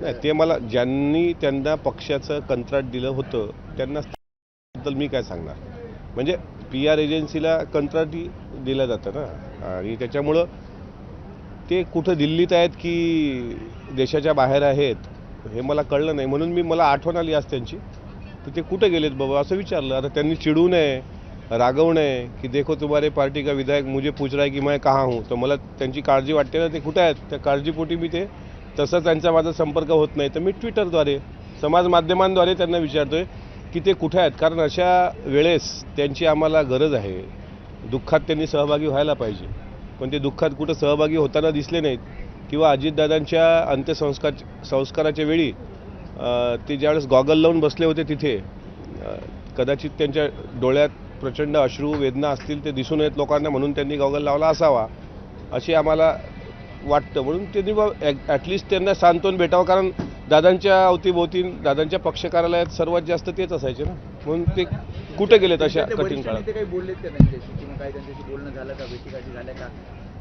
नाही, ते मला ज्यांनी त्यांना पक्षाचं कंत्राट दिलं होतं त्यांना बद्दल मी काय सांगणार. म्हणजे PR एजन्सीला कंत्राटी दिलं जातं ना, आणि त्याच्यामुळं ते कुठं दिल्लीत आहेत की देशाच्या बाहेर आहेत हे मला कळलं नाही. म्हणून मला आठवण आली आज त्यांची, तर ते कुठे गेलेत बाबा असं विचारलं. आता त्यांनी चिडू नये, रागवू नये की देखो तुम्हारे पार्टी का विधायक मुझे पूछ रहा है की मैं कहाँ हूँ. तर मला त्यांची काळजी वाटते ना, ते कुठे आहेत. त्या काळजीपोटी मी ते तसं त्यांचा माझा संपर्क होत नाही, तर मी ट्विटरद्वारे समाज माध्यमांद्वारे त्यांना विचारतोय की ते कुठे आहेत. कारण अशा वेळेस त्यांची आम्हाला गरज आहे. दुःखात त्यांनी सहभागी व्हायला पाहिजे, पण ते दुःखात कुठं सहभागी होताना दिसले नाहीत. किंवा अजितदादांच्या संस्काराच्या वेळी ते ज्यावेळेस गॉगल लावून बसले होते तिथे, कदाचित त्यांच्या डोळ्यात प्रचंड अश्रू वेदना असतील, ते दिसून येत लोकांना, म्हणून त्यांनी गॉगल लावला असावा अशी आम्हाला वाटतं. म्हणून त्यांनी ॲटलिस्ट त्यांना सांत्वन भेटावं, कारण दादांच्या अवतीभोवती दादांच्या पक्ष कार्यालयात सर्वात जास्त तेच असायचे ना. म्हणून ते कुठे गेलेत अशा कठीण काळात. ते काही बोललेत का त्यांच्याशी, किंवा काही त्यांच्याशी बोलणं झालं का, भेटीगाठी झाल्या का?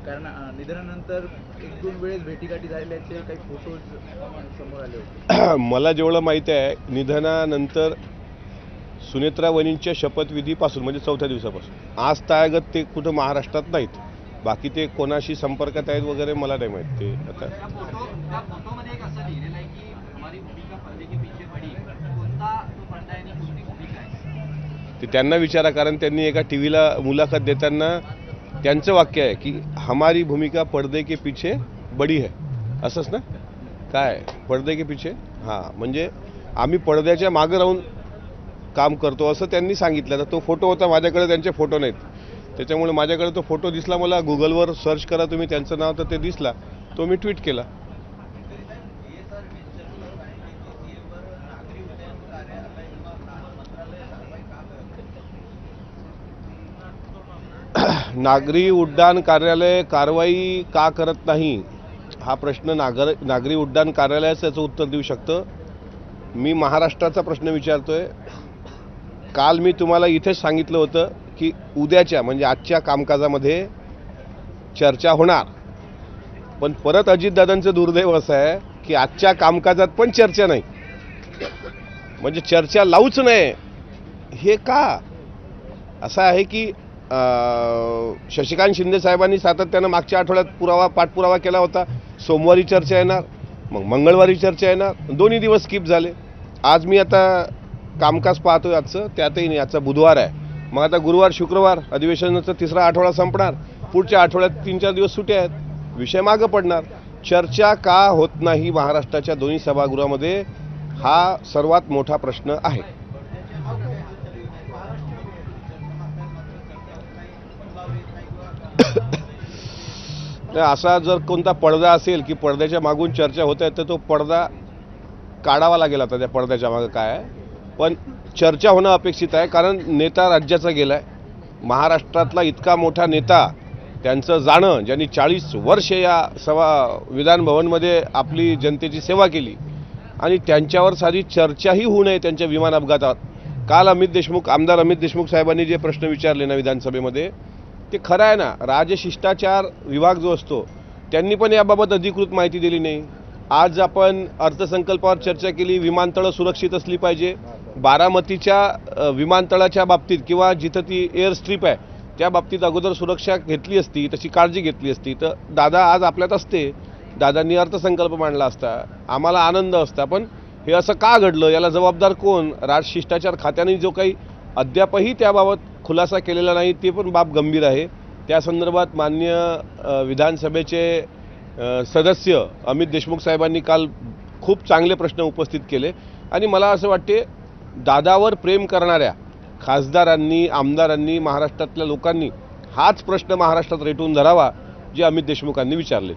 कारण निधनानंतर 1-2 वेळेस भेटीगाठी झाल्याचे काही फोटोज समोर आले होते. मला जेवढं माहिती आहे, निधनानंतर सुनेत्रा वहिनींच्या शपथविधीपासून म्हणजे 4थ्या दिवसापासून आज तायगत ते कुठं महाराष्ट्रात नाहीत. बाकी ते कोणाशी संपर्कात आहेत वगैरे मला नाही माहीत. ते आता ते त्यांना विचारा, कारण त्यांनी एका टीव्हीला मुलाखत देताना त्यांचं वाक्य आहे की हमारी भूमिका पर्दे के पीछे बडी है. असंच ना, काय पर्दे के पीछे, हां, म्हणजे आम्ही पडद्याच्या मागं राहून काम करतो असं त्यांनी सांगितलं. तर तो फोटो होता माझ्याकडे, त्यांचे फोटो नाहीत, त्याच्यामुळे माझ्याकडे तो फोटो दिसला. मला गुगलवर सर्च करा तुम्ही त्यांचं नाव, तर ते दिसला, तो मी ट्विट केला. नागरी उड्डाण कार्यालय कारवाई का करत नाही हा प्रश्न नागरी उड्डाण कार्यालयाचं याचं उत्तर देऊ शकतं. मी महाराष्ट्राचा प्रश्न विचारतोय. काल मी तुम्हाला इथेच सांगितलं होतं की उद्याच्या म्हणजे आजच्या कामकाजामध्ये चर्चा होणार, पण परत अजितदादांचं दुर्दैव असं आहे की आजच्या कामकाजात पण चर्चा नाही. म्हणजे चर्चा लावूच नये हे का. असं आहे की शशिकांत शिंदे साहेबांनी सातत्यानं मागच्या आठवड्यात पाठपुरावा केला होता. सोमवारी चर्चा येणार, मग मंगळवारी चर्चा येणार, 2 दिवस स्किप झाले. आज मी आता कामकाज पाहतोय आजचं, त्यातही नाही. आजचा बुधवार आहे, मग आता गुरुवार शुक्रवार अधिवेशनाचा 3रा आठवडा संपणार, पुढच्या आठवड्यात 3-4 दिवस सुट्या आहेत, विषय मागं पडणार. चर्चा का होत नाही महाराष्ट्राच्या दोन्ही सभागृहामध्ये हा सर्वात मोठा प्रश्न आहे. असा जर कोणता पडदा असेल की पडद्याच्या मागून चर्चा होत आहे, तर तो पडदा काढावा लागेल. आता त्या पडद्याच्या मागं काय आहे, पण चर्चा होणं अपेक्षित आहे. कारण नेता राज्याचा गेला आहे. महाराष्ट्रातला इतका मोठा नेता, त्यांचं जाणं, ज्यांनी 40 वर्ष या विधान भवनमध्ये आपली जनतेची सेवा केली, आणि त्यांच्यावर साधी चर्चाही होऊ नये त्यांच्या विमान अपघातात. काल आमदार अमित देशमुख साहेबांनी जे प्रश्न विचारले ना विधानसभेमध्ये, ते खरं आहे ना. राजशिष्टाचार विभाग जो असतो त्यांनी पण याबाबत अधिकृत माहिती दिली नाही. आज आपण अर्थसंकल्पावर चर्चा केली, विमानतळं सुरक्षित असली पाहिजे. बारामतीच्या विमानतळाच्या बाबतीत किंवा जिथं ती एअर स्ट्रीप आहे त्या बाबतीत अगोदर सुरक्षा घेतली असती, तशी काळजी घेतली असती, तर दादा आज आपल्यात असते. दादांनी अर्थसंकल्प मांडला असता, आम्हाला आनंद असता. पण हे असं का घडलं, याला जबाबदार कोण. राजशिष्टाचार खात्याने जो काही अद्यापही त्याबाबत खुलासा केलेला नाही, ते पण बाब गंभीर आहे. त्या संदर्भात माननीय विधानसभेचे सदस्य अमित देशमुख साहेबांनी काल खूप चांगले प्रश्न उपस्थित केले. आणि मला असं वाटते, दादावर प्रेम करणाऱ्या खासदारांनी, आमदारांनी, महाराष्ट्रातल्या लोकांनी हाच प्रश्न महाराष्ट्रात रेटून धरावा जे अमित देशमुखांनी विचारले.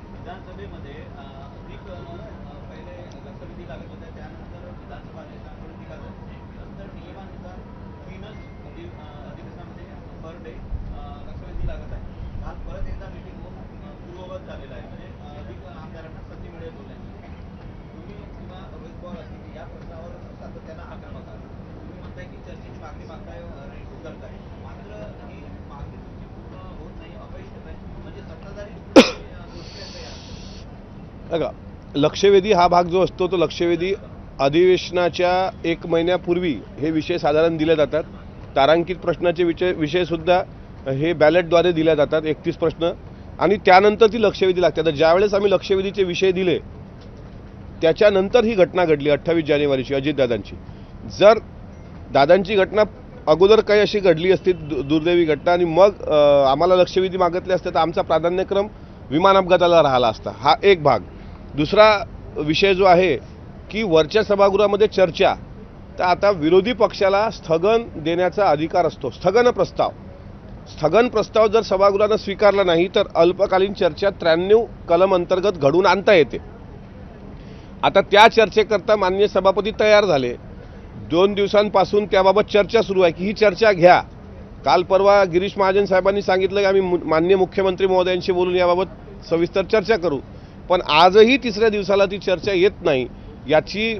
बघा, लक्षवेधी हा भाग जो असतो तो लक्षवेधी अधिवेशनाच्या 1 महिन्यापूर्वी हे विषय साधारण दिले जातात. तारांकित प्रश्नाचे विषयसुद्धा हे बॅलेटद्वारे दिल्या जातात 31 प्रश्न आणि त्यानंतर ती लक्षवेधी लागते. तर ज्यावेळेस आम्ही लक्षवेधीचे विषय दिले त्याच्यानंतर ही घटना घडली 28 जानेवारीची अजितदादांची. जर दादांची घटना अगोदर काही अशी घडली असती दुर्दैवी घटना आणि मग आम्हाला लक्षवेधी मागितले असते तर आमचा प्राधान्यक्रम विमान अपघाताला राहिला असता. हा एक भाग. दुसरा विषय जो आहे की वरच्या सभागृहामध्ये चर्चा, तर आता विरोधी पक्षाला स्थगन देण्याचा अधिकार असतो. स्थगन प्रस्ताव जर सभागृहानं स्वीकारला नाही तर अल्पकालीन चर्चा 93 कलम अंतर्गत घडून आणता येते. आता त्या चर्चेकरता माननीय सभापती तयार झाले. 2 दिवसांपासून त्याबाबत चर्चा सुरू आहे की ही चर्चा घ्या. काल परवा गिरीश महाजन साहेबांनी सांगितलं की आम्ही माननीय मुख्यमंत्री महोदयांशी बोलून याबाबत सविस्तर चर्चा करू. पण आजही तिसऱ्या दिवसाला ती चर्चा येत नाही. याची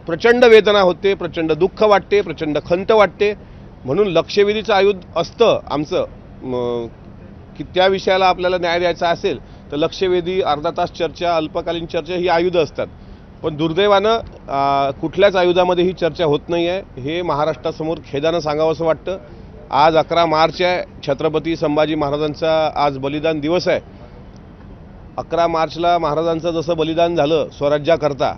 प्रचंड वेदना होते, प्रचंड दुःख वाटते, प्रचंड खंत वाटते. म्हणून लक्षवेधीचं आयुध असतं आमचं की त्या विषयाला आपल्याला न्याय द्यायचा असेल तर लक्षवेधी, अर्धा तास चर्चा, अल्पकालीन चर्चा ही आयुधं असतात. पण दुर्दैवानं कुठल्याच आयुधामध्ये ही चर्चा होत नाही आहे. हे महाराष्ट्रासमोर खेदानं सांगावं असं वाटतं. आज 11 मार्च आहे. छत्रपती संभाजी महाराजांचा आज बलिदान दिवस आहे. 11 मार्चला महाराजांचं जसं बलिदान झालं स्वराज्याकरता,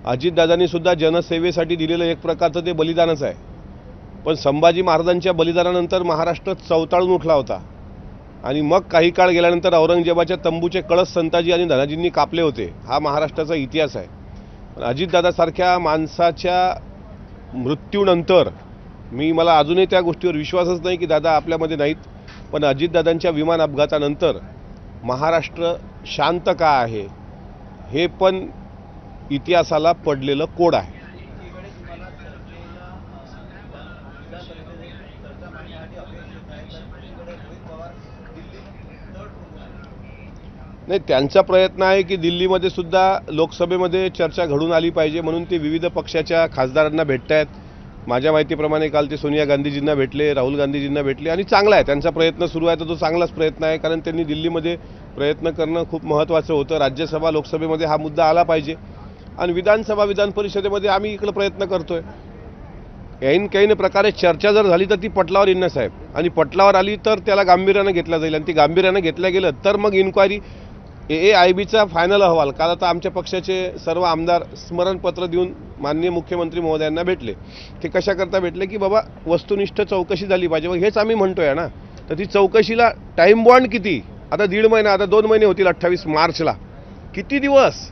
अजितदादांनी सुद्धा जनसेवेसाठी दिलेलं एक प्रकारचं ते बलिदानच आहे. पण संभाजी महाराजांच्या बलिदानानंतर महाराष्ट्र चवताळून उठला होता आणि मग काही काळ गेल्यानंतर औरंगजेबाच्या तंबूचे कळस संताजी आणि धनाजींनी कापले होते. हा महाराष्ट्राचा इतिहास आहे. पण अजितदादासारख्या माणसाच्या मृत्यूनंतर मला अजूनही त्या गोष्टीवर विश्वासच नाही की दादा आपल्यामध्ये नाहीत. पण अजितदादांच्या विमान अपघातानंतर महाराष्ट्र शांत का आहे हे पण इतिहासाला पडलेलं कोड आहे. नाही, त्यांचा प्रयत्न आहे की दिल्लीमध्ये सुद्धा लोकसभेमध्ये चर्चा घडून आली पाहिजे म्हणून ते विविध पक्षाच्या खासदारांना भेटत आहेत. माझ्या माहितीप्रमाणे काल ते सोनिया गांधीजींना भेटले, राहुल गांधीजींना भेटले आणि चांगला आहे त्यांचा प्रयत्न सुरू आहे. तर तो चांगलाच प्रयत्न आहे कारण त्यांनी दिल्लीमध्ये प्रयत्न करणं खूप महत्त्वाचं होतं. राज्यसभा लोकसभेमध्ये हा मुद्दा आला पाहिजे आणि विधानसभा विधान परिषदेमध्ये आम्ही इकडे प्रयत्न करतोय. काही प्रकारे चर्चा जर झाली तर ती पटलावर येणं साहेब, आणि पटलावर आली तर त्याला गांभीर्यानं घेतलं जाईल आणि ती गांभीर्यानं घेतलं गेलं तर मग इन्क्वायरी AIBचा फायनल अहवाल. काल आता आमच्या पक्षाचे सर्व आमदार स्मरणपत्र देऊन माननीय मुख्यमंत्री महोदयांना भेटले. ते कशाकरता भेटले की बाबा वस्तुनिष्ठ चौकशी झाली पाहिजे. मग हेच आम्ही म्हणतोय ना. तर ती चौकशीला टाईम बॉन्ड किती? आता 1.5 महिना, आता 2 महिने होतील 28 मार्चला. किती दिवस?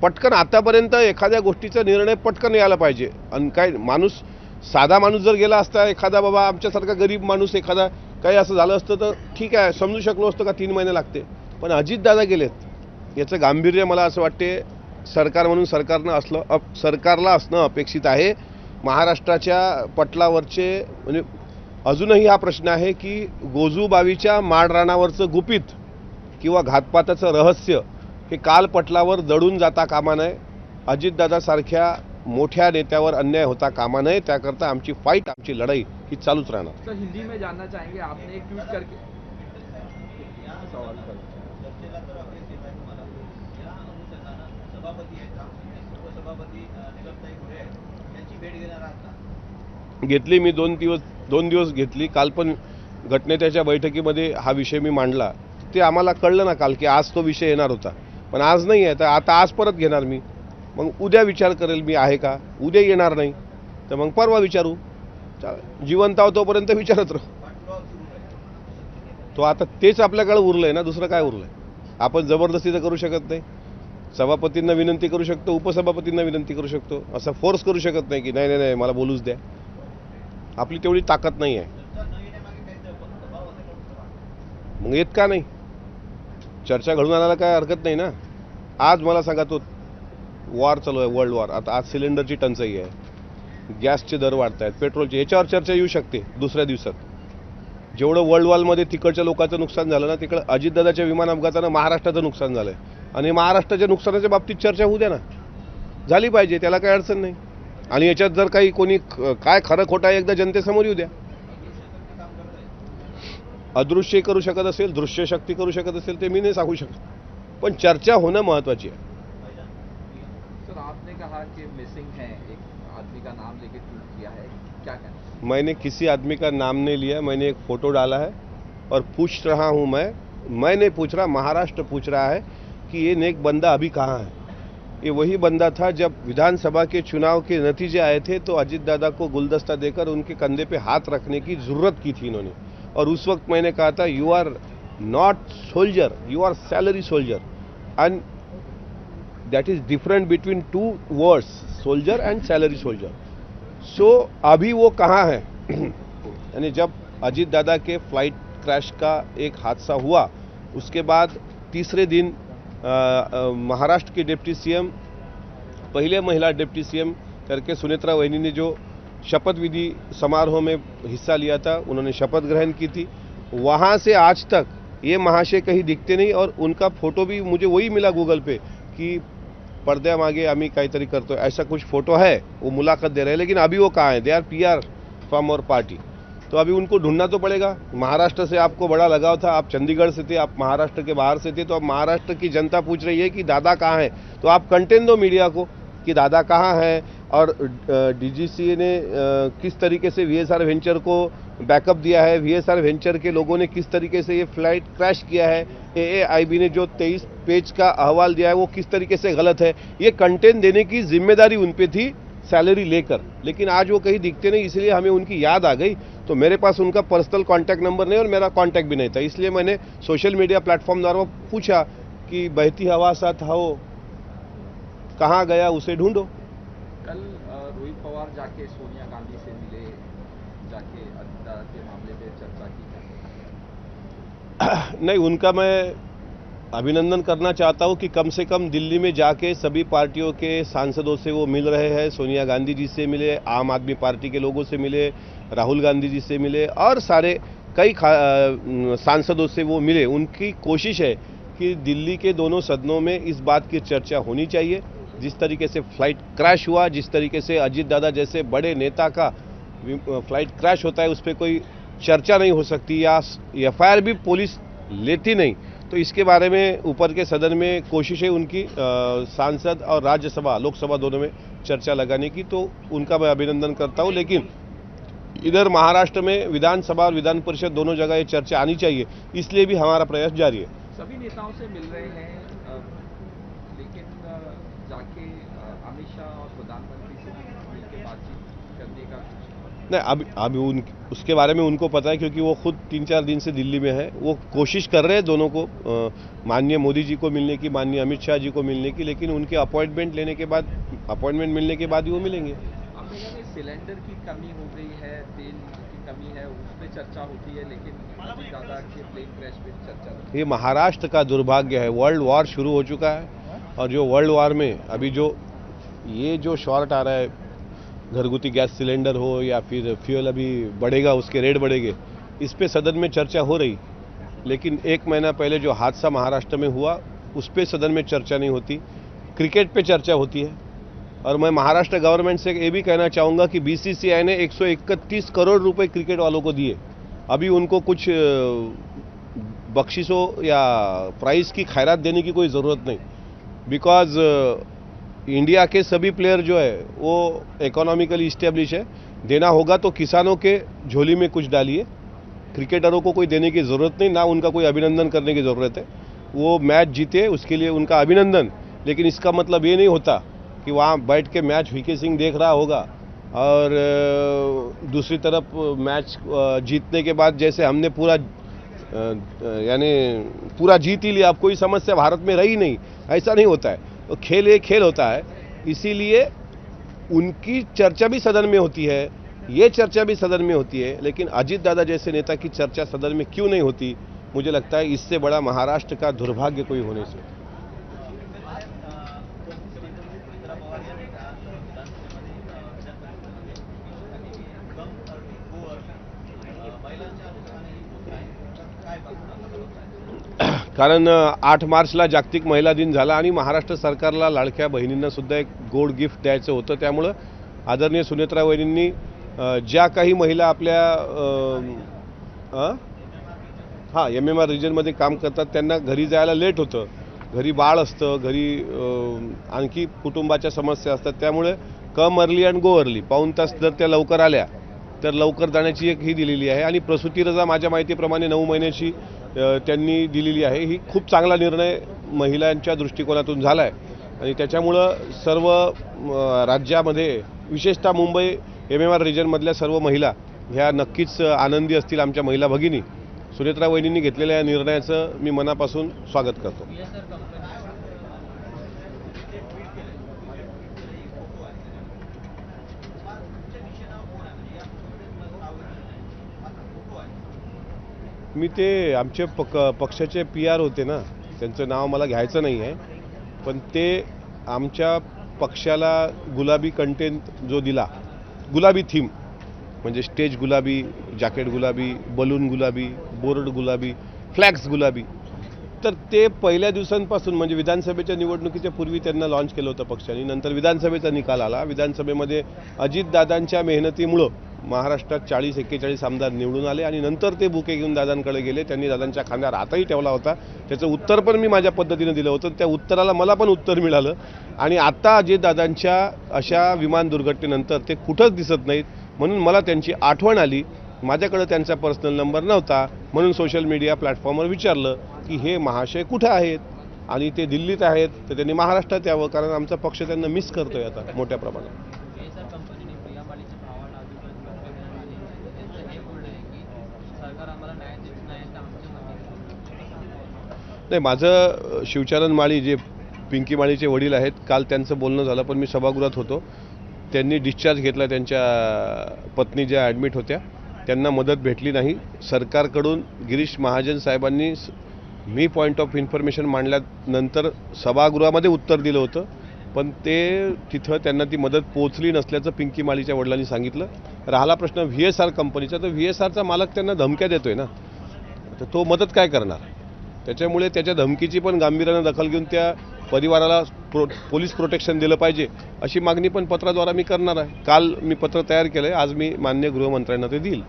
पटकन आतापर्यंत एखाद्या गोष्टीचा निर्णय पटकन यायला पाहिजे. आणि काय माणूस, साधा माणूस जर गेला असता, एखादा बाबा आमच्यासारखा गरीब माणूस एखादा काही असं झालं असतं तर ठीक आहे, समजू शकलो असतं का 3 महिने लागते. पण अजितदादा गेलेत. याचं गांभीर्य मला असं वाटते सरकार म्हणून सरकारला असणं अपेक्षित आहे. महाराष्ट्राच्या पटलावरचे म्हणजे अजूनही हा प्रश्न आहे की गोजूबावीच्या माळरानावरचं गुपित किंवा घातपाताचं रहस्य हे काल पटलावर दडून जाता कामा नये. अजितदादासारख्या मोठ्या नेत्यावर अन्याय होता कामा नये. त्याकरता आमची फाईट, आमची लढाई ही चालूच राहणार. सर, हिंदी में जानना चाहेंगे, आपने एक ट्वीट करके सवाल घेतली मी 2 दिवस घेतली. काल पण गटनेत्याच्या बैठकीमध्ये हा विषय मी मांडला. ते आम्हाला कळलं ना काल की आज तो विषय येणार होता, पण आज नाही आहे. तर आता आज परत घेणार मी. मग उद्या विचार करेल मी आहे का. उद्या येणार नाही तर मग परवा विचारू. जिवंत आहो तोपर्यंत विचारत राहू. तो आता तेच आपल्याकडे उरलंय ना, दुसरं काय उरलंय. आपण जबरदस्ती तर करू शकत नाही. सभापतींना विनंती करू शकतो, उपसभापतींना विनंती करू शकतो. असं फोर्स करू शकत नाही की नाही नाही मला बोलूच द्या. आपली तेवढी ताकद नाही आहे. मग येत का नाही? चर्चा घडून आणायला काय हरकत नाही ना. आज मला सांगा, तो वॉर चालू आहे, वर्ल्ड वॉर. आता आज सिलेंडरची टंचाई आहे, गॅसचे दर वाढत आहेत, पेट्रोलचे. याच्यावर चर्चा येऊ शकते दुसऱ्या दिवसात. जेवढं वर्ल्ड वॉरमध्ये तिकडच्या लोकांचं नुकसान झालं ना, तिकडं अजितदादाच्या विमान अपघातानं महाराष्ट्राचं नुकसान झालं आहे. आणि महाराष्ट्राच्या नुकसानाच्या बाबतीत चर्चा होऊ द्या ना. झाली पाहिजे, त्याला काही अडचण नाही. आणि याच्यात जर काही कोणी काय खरं खोटं आहे एकदा जनतेसमोर येऊ द्या. अदृश्य करू शकत असेल, दृश्य शक्ती करू शकत असेल ते मी नाही सांगू शकत, पण चर्चा होणं महत्त्वाची आहे. कहा कि मिसिंग है, एक आदमी का नाम लेके ट्वीट किया है, क्या कहना? मैंने किसी आदमी का नाम नहीं लिया, मैंने एक फ़ोटो डाला है और पूछ रहा हूं मैं नहीं पूछ रहा, महाराष्ट्र पूछ रहा है कि ये नेक बंदा अभी कहाँ है। ये वही बंदा था जब विधानसभा के चुनाव के नतीजे आए थे तो अजीत दादा को गुलदस्ता देकर उनके कंधे पे हाथ रखने की ज़रूरत की थी इन्होंने। और उस वक्त मैंने कहा था, you are not soldier, you are salary soldier, and that is different between two words, soldier and salary soldier. So अभी वो कहाँ है? यानी जब अजीत दादा के फ्लाइट क्रैश का एक हादसा हुआ उसके बाद तीसरे दिन महाराष्ट्र के डिप्टी सीएम, पहले महिला डिप्टी सीएम करके सुनेत्रा वहिनी ने जो शपथ विधि समारोह में हिस्सा लिया था, उन्होंने शपथ ग्रहण की थी। वहाँ से आज तक ये महाशय कहीं दिखते नहीं और उनका फोटो भी मुझे वही मिला गूगल पे कि पडद्यामागे आम्ही काहीतरी करतो, ऐसा कुछ फोटो है, वो मुलाकात दे रहे हैं। लेकिन अभी वो कहाँ है? दे आर PR फ्रॉम और पार्टी। तो अभी उनको ढूंढना तो पड़ेगा। महाराष्ट्र से आपको बड़ा लगाव था, आप चंडीगढ़ से थे, आप महाराष्ट्र के बाहर से थे, तो अब महाराष्ट्र की जनता पूछ रही है कि दादा कहाँ है। तो आप कंटेंट दो मीडिया को कि दादा कहाँ है और DGCA ने किस तरीके से VSR वेंचर को बैकअप दिया है, VSR वेंचर के लोगों ने किस तरीके से ये फ्लाइट क्रैश किया है, AAIB ने जो 23 पेज का अहवाल दिया है वो किस तरीके से गलत है। ये कंटेंट देने की जिम्मेदारी उन पे थी सैलरी लेकर, लेकिन आज वो कहीं दिखते नहीं, इसलिए हमें उनकी याद आ गई। तो मेरे पास उनका पर्सनल कांटेक्ट नंबर नहीं और मेरा कांटेक्ट भी नहीं था, इसलिए मैंने सोशल मीडिया प्लेटफॉर्म द्वारा पूछा कि बहती हवा सा था वो, कहाँ गया, उसे ढूंढो। कल रोहित पवार जाके सोनिया गांधी से मिले, जाके अयोध्या के मामले पे चर्चा की। नहीं, उनका मैं अभिनंदन करना चाहता हूं कि कम से कम दिल्ली में जाके सभी पार्टियों के सांसदों से वो मिल रहे हैं। सोनिया गांधी जी से मिले, आम आदमी पार्टी के लोगों से मिले, राहुल गांधी जी से मिले और सारे कई सांसदों से वो मिले। उनकी कोशिश है कि दिल्ली के दोनों सदनों में इस बात की चर्चा होनी चाहिए। जिस तरीके से फ्लाइट क्रैश हुआ, जिस तरीके से अजीत दादा जैसे बड़े नेता का फ्लाइट क्रैश होता है, उस पर कोई चर्चा नहीं हो सकती या FIR भी पुलिस लेती नहीं। तो इसके बारे में ऊपर के सदन में कोशिश है उनकी, सांसद और राज्यसभा लोकसभा दोनों में चर्चा लगाने की, तो उनका मैं अभिनंदन करता हूं। लेकिन इधर महाराष्ट्र में विधानसभा और विधान परिषद दोनों जगह ये चर्चा आनी चाहिए, इसलिए भी हमारा प्रयास जारी है। सभी नेताओं से मिल रहे हैं, लेकिन जाके अमित शाह और प्रधानमंत्री से मिलकर बातचीत करने का नहीं, अभी उसके बारे में उनको पता है क्योंकि वो खुद 3-4 दिन से दिल्ली में है। वो कोशिश कर रहे हैं दोनों को, माननीय मोदी जी को मिलने की, माननीय अमित शाह जी को मिलने की, लेकिन उनके अपॉइंटमेंट मिलने के बाद ही वो मिलेंगे। आपने कहा कि सिलेंडर की कमी हो गई है, तेल की कमी है, उस पर चर्चा होती है, लेकिन अभी दादा के प्लेन क्रैश पे चर्चा नहीं। ये महाराष्ट्र का दुर्भाग्य है। वर्ल्ड वॉर शुरू हो चुका है और जो वर्ल्ड वॉर में अभी जो शॉर्ट आ रहा है, घरगुती गैस सिलेंडर हो या फिर फ्यूल अभी बढ़ेगा, उसके रेट बढ़ेंगे, इस पे सदन में चर्चा हो रही। लेकिन 1 महीना पहले जो हादसा महाराष्ट्र में हुआ उस पे सदन में चर्चा नहीं होती, क्रिकेट पे चर्चा होती है। और मैं महाराष्ट्र गवर्नमेंट से ये भी कहना चाहूँगा कि BCCI ने 131 करोड़ रुपए क्रिकेट वालों को दिए। अभी उनको कुछ बख्शिशों या प्राइज़ की खैरात देने की कोई ज़रूरत नहीं, बिकॉज इंडिया के सभी प्लेयर जो है वो इकोनॉमिकली इस्टेब्लिश है। देना होगा तो किसानों के झोली में कुछ डालिए, क्रिकेटरों को कोई देने की ज़रूरत नहीं, ना उनका कोई अभिनंदन करने की ज़रूरत है। वो मैच जीते उसके लिए उनका अभिनंदन, लेकिन इसका मतलब ये नहीं होता कि वहाँ बैठ के मैच VK सिंह देख रहा होगा और दूसरी तरफ मैच जीतने के बाद जैसे हमने पूरा जीत ही लिया, अब कोई समस्या भारत में रही नहीं, ऐसा नहीं होता है। तो खेल एक खेल होता है, इसीलिए उनकी चर्चा भी सदन में होती है, ये चर्चा भी सदन में होती है, लेकिन अजीत दादा जैसे नेता की चर्चा सदन में क्यों नहीं होती? मुझे लगता है इससे बड़ा महाराष्ट्र का दुर्भाग्य कोई होने से। कारण 8 मार्चला जागतिक महिला दिन झाला आणि महाराष्ट्र सरकारला लाडक्या बहिणींना सुद्धा एक गोड गिफ्ट द्यायचं होतं। त्यामुळं आदरणीय सुनेत्रा वहिनींनी ज्या काही महिला आपल्या MMR रिजनमध्ये काम करतात त्यांना घरी जायला लेट होतं, घरी बाळ असतं, घरी आणखी कुटुंबाच्या समस्या असतात. त्यामुळे कम अर्ली अँड गो अर्ली, पाऊण तास जर त्या लवकर आल्या तर लवकर जाण्याची एक ही दिलेली आहे. आणि प्रसूती रजा माझ्या माहितीप्रमाणे 9 महिन्याची त्यांनी दिलेली आहे. ही खूप चांगला निर्णय महिलांच्या दृष्टिकोनातून झाला आहे. आणि त्याच्यामुळं सर्व राज्यामध्ये विशेषतः मुंबई MMR रिजनमधल्या सर्व महिला ह्या नक्कीच आनंदी असतील. आमच्या महिला भगिनी सुनेत्रा वहिनींनी घेतलेल्या या निर्णयाचं मी मनापासून स्वागत करतो. मी ते आमचे पक्षाचे PR होते ना, त्यांचं नाव मला घ्यायचं नाही आहे, पण ते आमच्या पक्षाला गुलाबी कंटेंट जो दिला, गुलाबी थीम म्हणजे स्टेज गुलाबी, जॅकेट गुलाबी, बलून गुलाबी, बोर्ड गुलाबी, फ्लॅग्स गुलाबी, तर ते पहिल्या दिवसांपासून म्हणजे विधानसभेच्या निवडणुकीच्या पूर्वी त्यांना लॉन्च केलं होतं पक्षाने. नंतर विधानसभेचा निकाल आला. विधानसभेमध्ये अजितदादांच्या मेहनतीमुळं महाराष्ट्रात 40-41 आमदार निवडून आले आणि नंतर ते बुके घेऊन दादांकडे गेले. त्यांनी दादांच्या खांद्यावर हातही ठेवला होता. त्याचं उत्तर पण मी माझ्या पद्धतीनं दिलं होतं. त्या उत्तराला मला पण उत्तर मिळालं. आणि आता अजितदादांच्या अशा विमान दुर्घटनेनंतर ते कुठंच दिसत नाहीत. म्हणून मला त्यांची आठवण आली. माझ्याकडे त्यांचा पर्सनल नंबर नव्हता, म्हणून सोशल मीडिया प्लॅटफॉर्मवर विचारलं की हे महाशय कुठे आहेत, आणि ते दिल्लीत आहेत, तर त्यांनी महाराष्ट्रात यावं, कारण आमचा पक्ष त्यांना मिस करतोय आता मोठ्या प्रमाणात. नाही, माझं शिवचरण माळी जे पिंकी माळीचे वडील आहेत, काल त्यांचं बोलणं झालं, पण मी सभागृहात होतो. त्यांनी डिस्चार्ज घेतला. त्यांच्या पत्नी ज्या ॲडमिट होत्या त्यांना मदत भेटली नाही. सरकारकडून गिरीश महाजन साहेबांनी मी पॉईंट ऑफ इन्फॉर्मेशन मांडल्यानंतर सभागृहामध्ये उत्तर दिलं होतं, पण ते तिथं त्यांना ती मदत पोहोचली नसल्याचं पिंकी माळीच्या वडिलांनी सांगितलं. राहिला प्रश्न VSR कंपनीचा, तर VSRचा मालक त्यांना धमक्या देतोय ना, तर तो मदत काय करणार. त्याच्यामुळे त्याच्या धमकीची पण गांभीर्यानं दखल घेऊन त्या परिवाराला पोलीस प्रोटेक्शन दिलं पाहिजे अशी मागणी पण पत्राद्वारा मी करणार आहे. काल मी पत्र तयार केलं आहे, आज मी माननीय गृहमंत्र्यांना ते देईल.